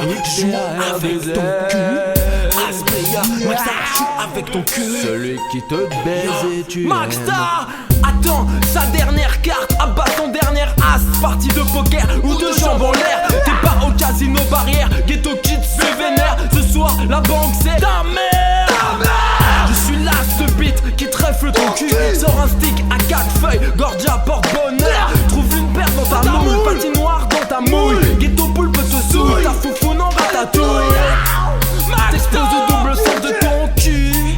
Joue avec ton cul. Asplayer, Maxstar joue avec ton cul. Celui qui te baise et tu Maxstar attends sa dernière carte, abat son dernier as. Partie de poker ou de jambes en l'air. T'es pas au casino barrière, Ghetto Kids se vénère. Ce soir la banque c'est ta mère. Je suis là ce beat qui trèfle ton cul. Sors un stick à 4 feuilles, Gordia porte bonheur. Trouve une paire dans ta moule, patinoire dans ta mouille. Ghetto poule peut te souiller, ta foufoune en ratatouille. T'exploses au double sens de ton cul.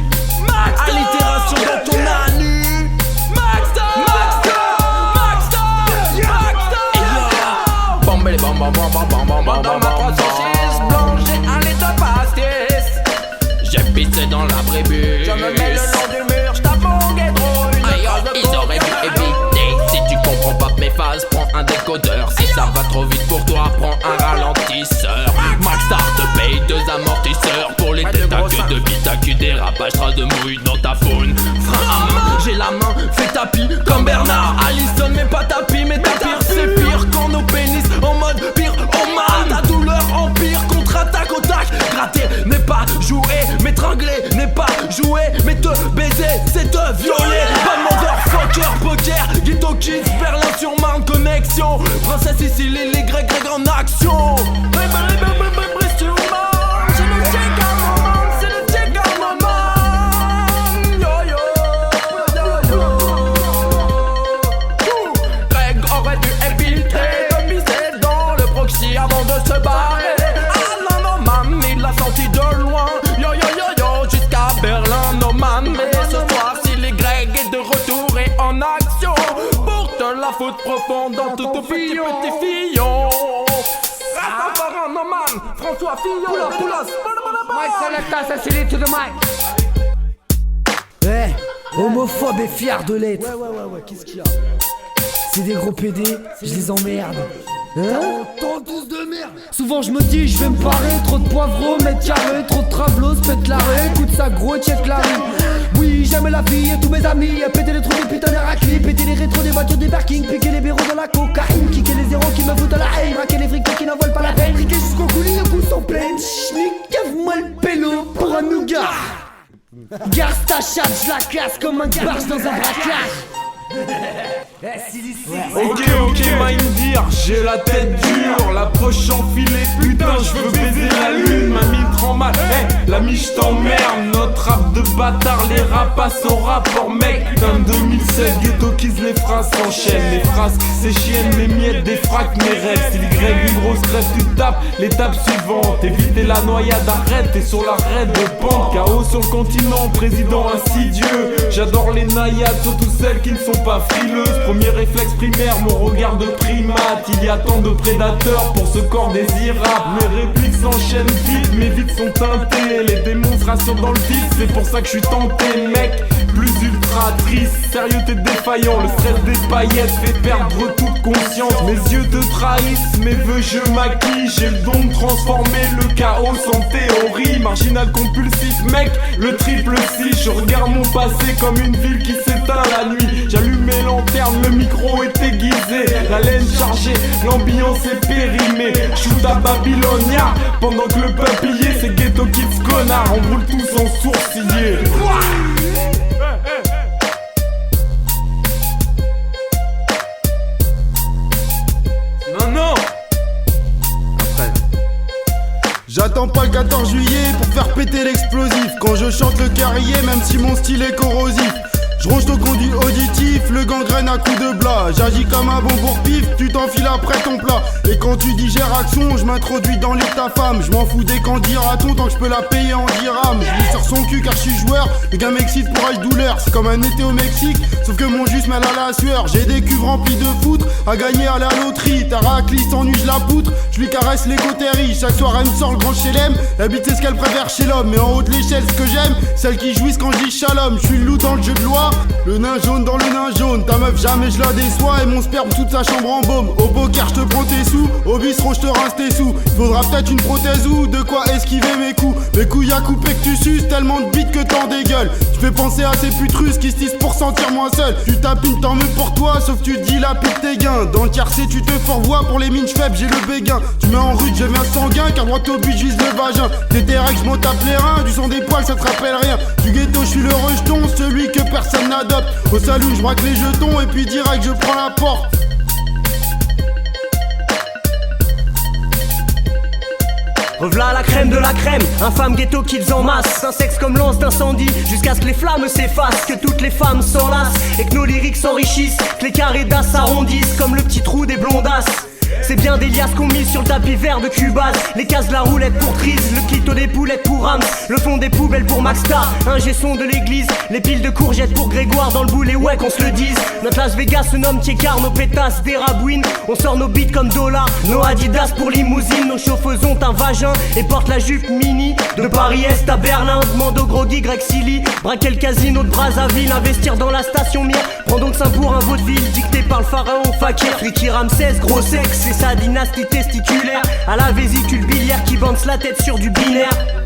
Allitération dans ton anus. Maxstar, Bambele bam bam bam bam bam bam bam dans ma bam saucisse blanche, j'ai un lait de pastis. J'ai pissé dans la brébus. Je me mets le long du mur, j'tape mon guédro. Aïe, ils auraient pu éviter. Si tu comprends pas mes phases, prends un décodeur. Si ça va trop vite pour toi, prends un ralentisseur. Maxstar te paye 2 amortisseurs. Pour les têtes à queue de bite à cul, dérapage de mouille dans ta faune. Frein à main, j'ai la main, fais tapis comme Bernard. Allison, mais pas tapis, mais ta pire, c'est pire quand nos pénis en mode pire au mal. Ta douleur empire, contre-attaque au tac. Gratter n'est pas jouer, m'étrangler n'est pas jouer, mais te baiser c'est te violer. Pas motherfucker, poker, Ghetto Kids, Berlin-sur-Marne, connexion. Princesse Sicile et les Grecs en action. C'est le check à moment, c'est le check à moment. Yo yo. Greg aurait dû infiltrer, de miser dans le proxy avant de se barrer. Ah non non man, il l'a senti de loin. Yo yo yo yo, jusqu'à Berlin, no man. Mais ce soir, si les Greg est de retour et en action, pour te la foutre profonde dans tout petit fillon. Rastafari, no man, François Fillon, Poulos. Mike Selecta, Cécile to the mic. Homophobe et fier de l'être. Ouais, qu'est-ce qu'il y a? C'est des gros PD, je les emmerde. Tant tous de merde. Souvent je me dis je vais me parer. Trop de poivreaux, mètre carré, trop de travelos, pète la rue. Écoute ça gros, check la rue. Oui j'aime la vie et tous mes amis. Péter les trous des putains des raclis. Péter les rétros des voitures des parkings. Piquer les bureaux dans la cocaïne. Kicker les zéros qui me foutent à la haine. Braquer les frics qui n'en veulent pas la peine. Riquer jusqu'au coulis, le coup sont pleines. Schnick, cave-moi le pélo pour un nougat. Garce ta chatte, je la casse comme un barge dans un braquage. Ok, Mindir, j'ai la tête dure, l'approche enfilée, putain, je veux baiser la lune, ma mine te rend mal, la miche t'emmerde, notre rap de bâtard, les rapaces au rapport, mec, putain, 2007, Ghetto Kids, les phrases s'enchaînent, les phrases, c'est chiennes, mes miettes, des fracs, mes rêves, si le grec, une grosse crève, tu tapes, l'étape suivante, éviter la noyade, arrête, t'es sur la raide de pente, chaos sur le continent, président insidieux, j'adore les naïades, surtout celles qui ne sont pas frileuses. Premier réflexe primaire, mon regard de primate. Il y a tant de prédateurs pour ce corps désirable. Mes répliques s'enchaînent vite, mes vides sont teintées. Les démonstrations dans le vide, c'est pour ça que je suis tenté, mec. Plus ultra triste, sérieux t'es défaillant. Le stress des paillettes fait perdre toute conscience. Mes yeux te trahissent, mes vœux je maquille. J'ai le don de transformer le chaos en théorie. Marginal compulsif, mec, le triple 6. Je regarde mon passé comme une ville qui s'éteint la nuit. J'allume mes lanternes, le micro est aiguisé. La laine chargée, l'ambiance est périmée. Shoot à Babylonia, pendant que le peuplier c'est Ghetto Kids connard. On roule tous en sourcilier. Non. J'attends pas le 14 juillet pour faire péter l'explosif. Quand je chante le carrier, même si mon style est corrosif. Je ronge ton conduit auditif, le gangrène à coups de blas. J'agis comme un bon bourre-pif, tu t'enfiles après ton plat. Et quand tu digères action, je m'introduis dans le lit de ta femme. Je m'en fous des qu'en dira-t-on tant que je peux la payer en dirham. Je lis sur son cul car je suis joueur, le gars m'excite pour rage douleur. C'est comme un été au Mexique, sauf que mon jus mêle à la sueur. J'ai des cuves remplies de foutre, à gagner à la loterie. Ta raclisse s'ennuie, je la poutre, je lui caresse les cotéries. Chaque soir elle me sort le grand chelem, la bite c'est ce qu'elle préfère chez l'homme. Mais en haut de l'échelle ce que j'aime, celle qui jouissent quand je dis shalom. Je suis le loup dans le jeu de loi, le nain jaune dans le nain jaune. Ta meuf jamais je la déçois et mon sperme toute sa chambre en baume. Au poker bancaire, je te prends tes sous. Au bistrot, je te rince tes sous. Faudra peut-être une prothèse ou de quoi esquiver mes coups. Mes couilles à couper que tu suces, tellement de bites que t'en dégueules. Tu fais penser à ces putes russes qui se disent pour sentir moins seul. Tu tapines, tant mieux pour toi, sauf tu te dilapides tes gains. Dans le quartier, tu te fourvoies, pour les mines faibles, j'ai le béguin. Tu mets en rude, je viens sanguin, car droit au but, je vise le vagin. T'es des règles, je m'en tape les reins, du son des poils, ça te rappelle rien. Du ghetto, je suis le rejeton, celui que personne n'adopte. Au saloon, je braque les jetons, et puis direct, je prends la porte. Rev'là la crème de la crème, infâme ghetto kids en masse. Un sexe comme lance d'incendie, jusqu'à ce que les flammes s'effacent. Que toutes les femmes s'enlacent, et que nos lyriques s'enrichissent. Que les carrés d'as s'arrondissent, comme le petit trou des blondasses. C'est bien des liasses qu'on mise sur le tapis vert de Cubase. Les cases de la roulette pour Trise, le clito des poulettes pour Rams. Le fond des poubelles pour Maxstar, un gesson de l'église. Les piles de courgettes pour Grégoire dans le boulet, ouais qu'on se le dise. Notre Las Vegas se nomme Tiekar, nos pétasses des rabouines. On sort nos beats comme dollars, nos Adidas pour limousine. Nos chauffeuses ont un vagin et portent la jupe mini. De Paris-Est à Berlin, demande au gros Greg Silly. Braquer le casino de Brazzaville, investir dans la station Mir. Prends donc ça pour un vaudeville, dicté par le pharaon Fakir. Friki Ramsès, gros sexe, c'est sa dynastie testiculaire. À la vésicule biliaire qui bande la tête sur du binaire.